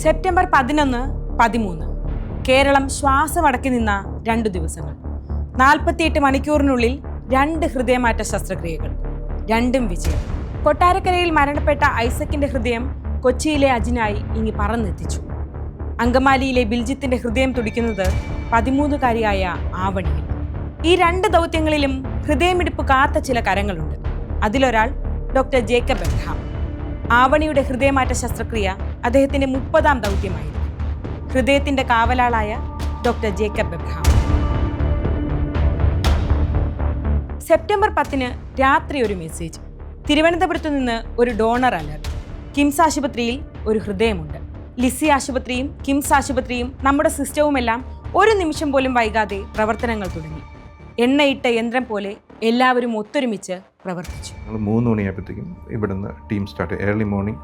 September 11, 13 Keralam ശ്വാസമടക്കി നിന്ന 2 ദിവസങ്ങൾ. 48 മണിക്കൂറിനുള്ളിൽ 2 ഹൃദയമാറ്റ ശസ്ത്രക്രിയകൾ, രണ്ടും വിജയം. കൊട്ടാരക്കരയിൽ മരണപ്പെട്ട ഐസക്കിന്റെ ഹൃദയം കൊച്ചിയിലെ അജിനായി ഇങ്ങി പറന്നെത്തിച്ചു. അങ്കമാലിയിലെ ബിൽജിത്തിന്റെ ഹൃദയം തുടിക്കുന്നത് 13-കാരിയായ ആവണിയിൽ. ഈ 2 ദൗത്യങ്ങളിലും ഹൃദയമിടിപ്പ് കാത്ത ചില കരങ്ങളുണ്ട്. അതിലൊരാൾ ഡോക്ടർ ജേക്കബ് എബ്രഹാം. ആവണിയുടെ ഹൃദയമാറ്റ ശസ്ത്രക്രിയ അദ്ദേഹത്തിന്റെ 30ാം ദൗത്യമായിരുന്നു. ഹൃദയത്തിന്റെ കാവലാളായ ഡോക്ടർ ജേക്കബ് എബ്രഹാം. സെപ്റ്റംബർ 10 രാത്രി ഒരു മെസ്സേജ്. തിരുവനന്തപുരത്തു നിന്ന് ഒരു ഡോണർ അലർട്ട്. കിംസ് ആശുപത്രിയിൽ ഒരു ഹൃദയമുണ്ട്. ലിസി ആശുപത്രിയും കിംസ് ആശുപത്രിയും നമ്മുടെ സിസ്റ്റവുമെല്ലാം ഒരു നിമിഷം പോലും വൈകാതെ പ്രവർത്തനങ്ങൾ തുടങ്ങി. എണ്ണയിട്ട യന്ത്രം പോലെ എല്ലാവരും ഒത്തൊരുമിച്ച് പ്രവർത്തിച്ചു. 3 മണിയായപ്പോഴത്തേക്കും ഇവിടുന്ന് ടീം സ്റ്റാർട്ട് ചെയ്തു. ഏർലി മോർണിംഗ്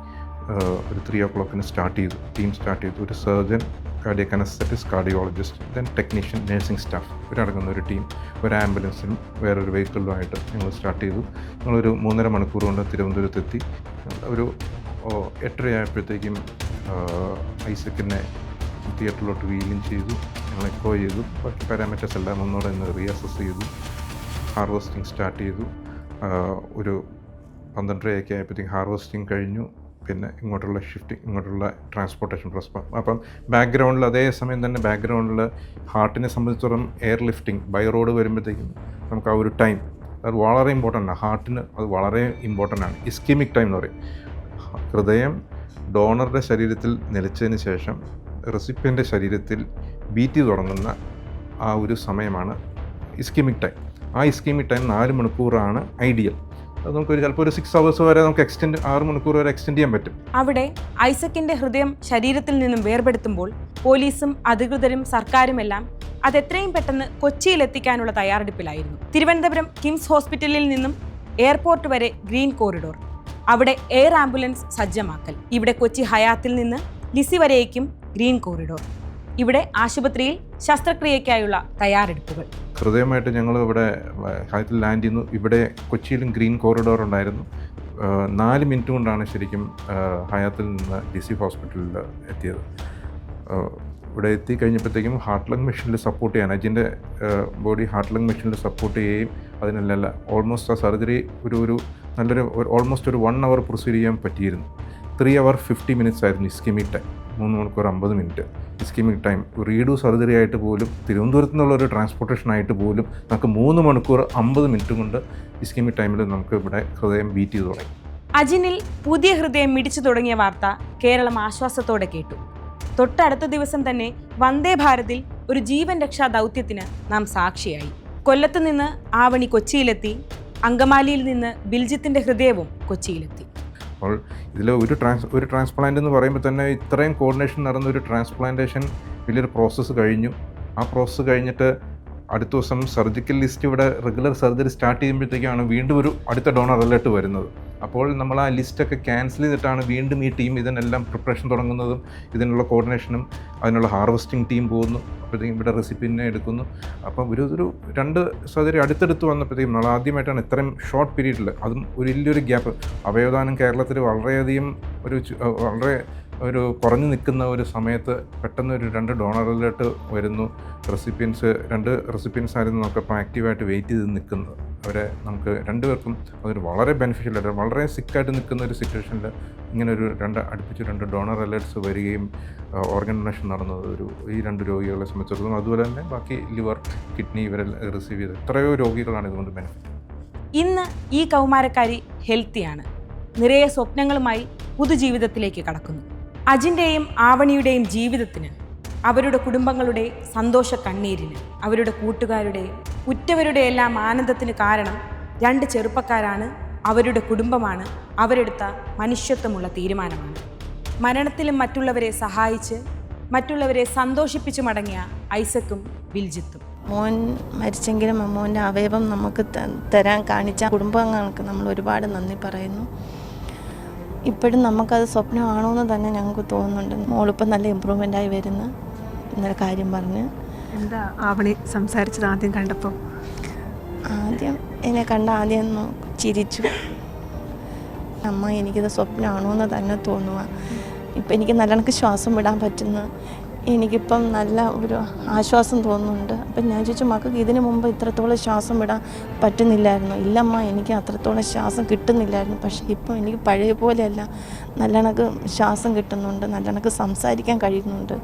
ഒരു 3 o'clock സ്റ്റാർട്ട് ചെയ്തു. ടീം സ്റ്റാർട്ട് ചെയ്തു. ഒരു surgeon, cardiac anaesthetist, cardiologist, then technician, nursing staff ഇവരടങ്ങുന്ന ഒരു ടീം, ഒരു ആംബുലൻസിനും വേറൊരു വെഹിക്കിളിലുമായിട്ട് ഞങ്ങൾ സ്റ്റാർട്ട് ചെയ്തു. ഞങ്ങളൊരു 3.5 മണിക്കൂർ കൊണ്ട് തിരുവനന്തപുരത്തെത്തി. ഒരു 8:30 ആയപ്പോഴത്തേക്കും ഐസക്കിനെ തിയേറ്ററിലോട്ട് വീലിംഗ് ചെയ്തു. ഞങ്ങൾ എക്കോ ചെയ്തു. ബാക്കി പാരാമീറ്റേഴ്സ് എല്ലാം ഒന്നുകൂടെ ഒന്ന് റീഅസസ് ചെയ്തു. ഹാർവെസ്റ്റിംഗ് സ്റ്റാർട്ട് ചെയ്തു. ഒരു 12:30 ആയപ്പോഴത്തേക്കും ഹാർവെസ്റ്റിംഗ് കഴിഞ്ഞു. പിന്നെ ഇങ്ങോട്ടുള്ള ഷിഫ്റ്റിംഗ്, ഇങ്ങോട്ടുള്ള ട്രാൻസ്പോർട്ടേഷൻ പ്രൊസസ്. അപ്പം ബാക്ക്ഗ്രൗണ്ടിൽ അതേ സമയം തന്നെ ബാക്ക്ഗ്രൗണ്ടിൽ ഹാർട്ടിനെ സംബന്ധിച്ചിടത്തോളം എയർ ലിഫ്റ്റിംഗ് ബൈ റോഡ് വരുമ്പോഴത്തേക്കും നമുക്ക് ആ ഒരു ടൈം അത് വളരെ ഇമ്പോർട്ടൻ്റ് ആണ്. ഹാർട്ടിന് അത് വളരെ ഇമ്പോർട്ടൻ്റ് ആണ്. ഇസ്കീമിക് ടൈം എന്ന് പറയും. ഹൃദയം ഡോണറുടെ ശരീരത്തിൽ നിലച്ചതിന് ശേഷം റെസിപ്പിയൻ്റെ ശരീരത്തിൽ ബീറ്റ് തുടങ്ങുന്ന ആ ഒരു സമയമാണ് ഇസ്കീമിക് ടൈം. ആ ഇസ്കീമിക് ടൈം 4 മണിക്കൂറാണ് ഐഡിയൽ. അത് നമുക്ക് ചിലപ്പോൾ ഒരു 6 hours വരെ നമുക്ക് 6 മണിക്കൂർ വരെ എക്സ്റ്റെൻഡ് ചെയ്യാൻ പറ്റും. അവിടെ ഐസക്കിന്റെ ഹൃദയം ശരീരത്തിൽ നിന്നും വേർപെടുത്തുമ്പോൾ പോലീസും അധികൃതരും സർക്കാരുമെല്ലാം അതെത്രയും പെട്ടെന്ന് കൊച്ചിയിലെത്തിക്കാനുള്ള തയ്യാറെടുപ്പിലായിരുന്നു. തിരുവനന്തപുരം കിംസ് ഹോസ്പിറ്റലിൽ നിന്നും എയർപോർട്ട് വരെ ഗ്രീൻ കോറിഡോർ, അവിടെ എയർ ആംബുലൻസ് സജ്ജമാക്കൽ. ഇവിടെ കൊച്ചി ഹയാത്തിൽ നിന്ന് ലിസി വരേക്കും ഗ്രീൻ കോറിഡോർ. ഇവിടെ ആശുപത്രിയിൽ ശസ്ത്രക്രിയയ്ക്കായുള്ള തയ്യാറെടുപ്പുകൾ. ഹൃദയമായിട്ട് ഞങ്ങൾ ഇവിടെ ഹയത്തിൽ ലാൻഡ് ചെയ്യുന്നു. ഇവിടെ കൊച്ചിയിലും ഗ്രീൻ കോറിഡോർ ഉണ്ടായിരുന്നു. 4 മിനിറ്റ് കൊണ്ടാണ് ശരിക്കും ഹയാത്തിൽ നിന്ന് ലിസി ഹോസ്പിറ്റലിൽ എത്തിയത്. ഇവിടെ എത്തിക്കഴിഞ്ഞപ്പോഴത്തേക്കും ഹാർട്ട് ലങ് മെഷീനിൽ സപ്പോർട്ട് ചെയ്യാൻ, അജിൻ്റെ ബോഡി ഹാർട്ട് ലങ് മെഷീനിൽ സപ്പോർട്ട് ചെയ്യുകയും അതിനല്ല ഓൾമോസ്റ്റ് ആ സർജറി ഒരു നല്ലൊരു ഓൾമോസ്റ്റ് ഒരു 1 hour പ്രൊസീഡ് ചെയ്യാൻ പറ്റിയിരുന്നു. 3 hours 50 minutes ആയിരുന്നു ഇസ്കീമിക് ടൈം. 3 മണിക്കൂർ 50 minute ischaemic time. Redo surgery ആയിട്ട് പോലും തിരുവനന്തപുരത്ത് നിന്നുള്ളൊരു ട്രാൻസ്പോർട്ടേഷൻ ആയിട്ട് പോലും നമുക്ക് 3 മണിക്കൂർ 50 മിനിറ്റ് കൊണ്ട് ഇസ്കീമിക് ടൈമിൽ നമുക്ക് ഇവിടെ ഹൃദയം ബീറ്റ് ചെയ്ത് തുടങ്ങി. അജിനിൽ പുതിയ ഹൃദയം മിടിച്ചു തുടങ്ങിയ വാർത്ത കേരളം ആശ്വാസത്തോടെ കേട്ടു. തൊട്ടടുത്ത ദിവസം തന്നെ വന്ദേ ഭാരതിൽ ഒരു ജീവൻ രക്ഷാ ദൗത്യത്തിന് നാം സാക്ഷിയായി. കൊല്ലത്ത് നിന്ന് ആവണി കൊച്ചിയിലെത്തി. അങ്കമാലിയിൽ നിന്ന് ബിൽജിത്തിന്റെ ഹൃദയവും കൊച്ചിയിലെത്തി. അപ്പോൾ ഇതിൽ ഒരു ട്രാൻസ്പ്ലാന്റ് എന്ന് പറയുമ്പോൾ തന്നെ ഇത്രയും കോർഡിനേഷൻ നടന്ന ഒരു ട്രാൻസ്പ്ലാന്റേഷൻ വലിയൊരു പ്രോസസ്സ് കഴിഞ്ഞു. ആ പ്രോസസ്സ് കഴിഞ്ഞിട്ട് അടുത്ത ദിവസം സർജിക്കൽ ലിസ്റ്റ് ഇവിടെ റെഗുലർ സർജറി സ്റ്റാർട്ട് ചെയ്യുമ്പോഴത്തേക്കാണ് വീണ്ടും ഒരു അടുത്ത ഡോണർ അലേർട്ട് വരുന്നത്. അപ്പോൾ നമ്മൾ ആ ലിസ്റ്റൊക്കെ ക്യാൻസൽ ചെയ്തിട്ടാണ് വീണ്ടും ഈ ടീം ഇതിനെല്ലാം പ്രിപ്പറേഷൻ തുടങ്ങുന്നതും ഇതിനുള്ള കോർഡിനേഷനും അതിനുള്ള ഹാർവെസ്റ്റിംഗ് ടീം പോകുന്നു. അപ്പോഴത്തേക്കും ഇവിടെ റെസിപ്പിനെ എടുക്കുന്നു. അപ്പം ഒരു 2 സർജറി അടുത്തടുത്ത് വന്നപ്പോഴത്തേക്കും നമ്മൾ ആദ്യമായിട്ടാണ് ഇത്രയും ഷോർട്ട് പീരീഡിൽ, അതും ഒരു വലിയൊരു ഗ്യാപ്പ്. അവയവദാനം കേരളത്തിൽ വളരെയധികം വളരെ കുറഞ്ഞു നിൽക്കുന്ന ഒരു സമയത്ത് പെട്ടെന്ന് ഒരു 2 ഡോണർ അലേർട്ട് വരുന്നു. 2 റെസിപ്പിയൻസ് ആയിരുന്നു നമുക്കപ്പോൾ ആക്റ്റീവായിട്ട് വെയിറ്റ് ചെയ്ത് നിൽക്കുന്നത്. അവരെ നമുക്ക് 2 പേർക്കും അതൊരു വളരെ ബെനിഫിഷ്യൽ ആയിട്ട്, വളരെ സിക്കായിട്ട് നിൽക്കുന്ന ഒരു സിറ്റുവേഷനിൽ ഇങ്ങനെ ഒരു അടുപ്പിച്ച് 2 ഡോണർ അലേർട്ട്സ് വരികയും ഓർഗൻ ഡൊണേഷൻ നടന്നത് ഈ 2 രോഗികളെ സംബന്ധിച്ചിടത്തോളം, അതുപോലെ തന്നെ ബാക്കി ലിവർ, കിഡ്നി ഇവരെല്ലാം റിസീവ് ചെയ്ത് എത്രയോ രോഗികളാണ് ഇതുകൊണ്ട് ബെനിഫിറ്റ്. ഇന്ന് ഈ കൗമാരക്കാരി ഹെൽത്തിയാണ്. നിറയെ സ്വപ്നങ്ങളുമായി പുതുജീവിതത്തിലേക്ക് കടക്കുന്നു. അജിൻ്റെയും ആവണിയുടെയും ജീവിതത്തിന്, അവരുടെ കുടുംബങ്ങളുടെ സന്തോഷ കണ്ണീരിന്, അവരുടെ കൂട്ടുകാരുടെ, ഉറ്റവരുടെ എല്ലാം ആനന്ദത്തിന് കാരണം 2 ചെറുപ്പക്കാരാണ്, അവരുടെ കുടുംബമാണ്, അവരെടുത്ത മനുഷ്യത്വമുള്ള തീരുമാനമാണ്. മരണത്തിലും മറ്റുള്ളവരെ സഹായിച്ച് മറ്റുള്ളവരെ സന്തോഷിപ്പിച്ചു മടങ്ങിയ ഐസക്കും ബിൽജിത്തും. മോൻ മരിച്ചെങ്കിലും മോൻ്റെ അവയവം നമുക്ക് തരാൻ കാണിച്ച കുടുംബാംഗങ്ങൾക്ക് നമ്മൾ ഒരുപാട് നന്ദി പറയുന്നു. ഇപ്പോഴും നമുക്കത് സ്വപ്നമാണോ എന്ന് തന്നെ ഞങ്ങൾക്ക് തോന്നുന്നുണ്ട്. മോളിപ്പം നല്ല ഇമ്പ്രൂവ്മെൻ്റായി വരുന്ന എന്നൊരു കാര്യം പറഞ്ഞ്. എന്താ ആവണി സംസാരിച്ചത് ആദ്യം കണ്ടപ്പോൾ? ആദ്യം എന്നെ കണ്ട ആദ്യം ചിരിച്ചു. അമ്മ എനിക്കിത് സ്വപ്നമാണോ എന്ന് തന്നെ തോന്നുക. ഇപ്പം എനിക്ക് നല്ലവണ്ണം ശ്വാസം വിടാൻ പറ്റുന്നു. എനിക്കിപ്പം നല്ല ഒരു ആശ്വാസം തോന്നുന്നുണ്ട്. അപ്പം ഞാൻ ചോദിച്ചു, മക്കൾക്ക് ഇതിനു മുമ്പ് ഇത്രത്തോളം ശ്വാസം വിടാൻ പറ്റുന്നില്ലായിരുന്നു? ഇല്ലമ്മ, എനിക്ക് അത്രത്തോളം ശ്വാസം കിട്ടുന്നില്ലായിരുന്നു. പക്ഷേ ഇപ്പം എനിക്ക് പഴയ പോലെയല്ല, നല്ലവണ്ണം ശ്വാസം കിട്ടുന്നുണ്ട്, നല്ലവണ്ണം സംസാരിക്കാൻ കഴിയുന്നുണ്ട്.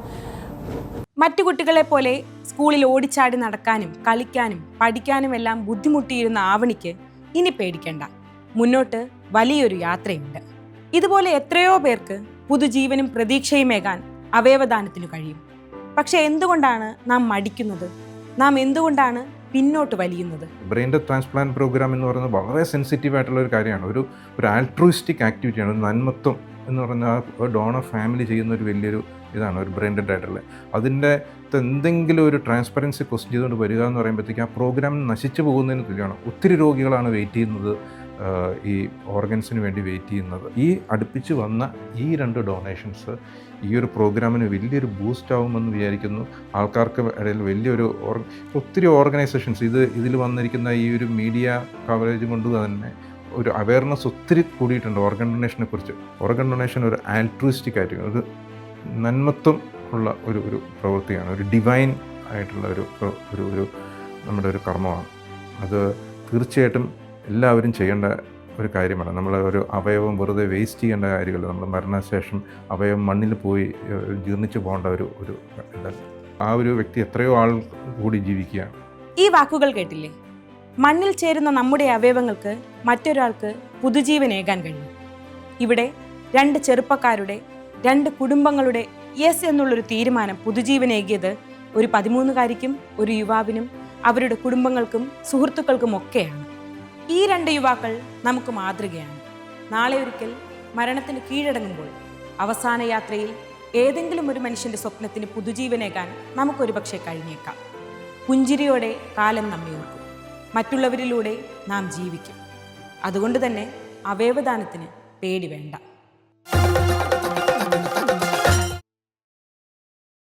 മറ്റു കുട്ടികളെ പോലെ സ്കൂളിൽ ഓടിച്ചാടി നടക്കാനും കളിക്കാനും പഠിക്കാനും എല്ലാം ബുദ്ധിമുട്ടിയിരുന്ന ആവണിക്ക് ഇനി പേടിക്കേണ്ട. മുന്നോട്ട് വലിയൊരു യാത്രയുണ്ട്. ഇതുപോലെ എത്രയോ പേർക്ക് പുതുജീവനും പ്രതീക്ഷയുമേകാൻ അവയവദാനത്തിനു കഴിയും. പക്ഷെ എന്തുകൊണ്ടാണ് നാം മടിക്കുന്നത്? നാം എന്തുകൊണ്ടാണ് പിന്നോട്ട് വലിയുന്നത്? ബ്രെയിൻ ഡെത്ത് ട്രാൻസ്പ്ലാന്റ് പ്രോഗ്രാം എന്ന് പറയുന്നത് വളരെ സെൻസിറ്റീവ് ആയിട്ടുള്ള ഒരു കാര്യമാണ്. ഒരു ആൾട്രൂയിസ്റ്റിക് ആക്ടിവിറ്റിയാണ്. ഒരു നന്മത്വം എന്ന് പറഞ്ഞാൽ ഡോണർ ഫാമിലി ചെയ്യുന്ന ഒരു വലിയൊരു ഇതാണ് ഒരു ബ്രെയിൻ ഡെഡ് ആയിട്ടുള്ള. അതിൻ്റെ എന്തെങ്കിലും ഒരു ട്രാൻസ്പെറൻസി ക്വസ്റ്റ്യൻ ചെയ്തുകൊണ്ട് വരിക എന്ന് പറയുമ്പോഴത്തേക്ക് ആ പ്രോഗ്രാം നശിച്ചു പോകുന്നതിന് തുല്യമാണ്. ഒത്തിരി രോഗികളാണ് വെയിറ്റ് ചെയ്യുന്നത്, ഈ ഓർഗൻസിന് വേണ്ടി വെയിറ്റ് ചെയ്യുന്നത്. ഈ അടുപ്പിച്ച് വന്ന ഈ 2 ഡൊണേഷൻസ് ഈ ഒരു പ്രോഗ്രാമിന് വലിയൊരു ബൂസ്റ്റ് ആകുമെന്ന് വിചാരിക്കുന്നു. ആൾക്കാർക്ക് ഇടയിൽ വലിയൊരു ഒത്തിരി ഓർഗനൈസേഷൻസ് ഇതിൽ വന്നിരിക്കുന്ന ഈ ഒരു മീഡിയ കവറേജ് കൊണ്ട് തന്നെ ഒരു അവയർനെസ് ഒത്തിരി കൂടിയിട്ടുണ്ട് ഓർഗൻ ഡൊണേഷനെ കുറിച്ച്. ഓർഗൻ ഡൊണേഷൻ ഒരു ആൾട്രൂയിസ്റ്റിക് ആയിട്ട് ഒരു നന്മത്വം ഉള്ള ഒരു പ്രവൃത്തിയാണ്, ഒരു ഡിവൈൻ ആയിട്ടുള്ള ഒരു നമ്മുടെ ഒരു കർമ്മമാണ്. അത് തീർച്ചയായിട്ടും എല്ലാവരും ചെയ്യേണ്ട ഒരു കാര്യമാണ്. നമ്മൾ ഒരു അവയവം വെറുതെ വേസ്റ്റ് ചെയ്യേണ്ട കാര്യമല്ല. നമ്മൾ മരണശേഷം അവയവം മണ്ണിൽ പോയി ജീർണിച്ച് പോകേണ്ട ഒരു ഇതല്ല. ആ ഒരു വ്യക്തി എത്രയോ ആൾ കൂടി ജീവിക്കുകയാണ്. ഈ വാക്കുകൾ കേട്ടില്ലേ? മണ്ണിൽ ചേരുന്ന നമ്മുടെ അവയവങ്ങൾക്ക് മറ്റൊരാൾക്ക് പുതുജീവനേകാൻ കഴിയും. ഇവിടെ 2 ചെറുപ്പക്കാരുടെ 2 കുടുംബങ്ങളുടെ യെസ് എന്നുള്ളൊരു തീരുമാനം പുതുജീവനേകിയത് ഒരു 13-കാരിക്കും ഒരു യുവാവിനും അവരുടെ കുടുംബങ്ങൾക്കും സുഹൃത്തുക്കൾക്കും ഒക്കെയാണ്. ഈ 2 യുവാക്കൾ നമുക്ക് മാതൃകയാണ്. നാളെ ഒരിക്കൽ മരണത്തിന് കീഴടങ്ങുമ്പോൾ അവസാന യാത്രയിൽ ഏതെങ്കിലും ഒരു മനുഷ്യൻ്റെ സ്വപ്നത്തിന് പുതുജീവനേകാൻ നമുക്കൊരു പക്ഷേ കഴിഞ്ഞേക്കാം. പുഞ്ചിരിയോടെ കാലം നമ്മെ ഓർക്കും. മറ്റുള്ളവരിലൂടെ നാം ജീവിക്കും. അതുകൊണ്ട് തന്നെ അവയവദാനത്തിന് പേടി വേണ്ട.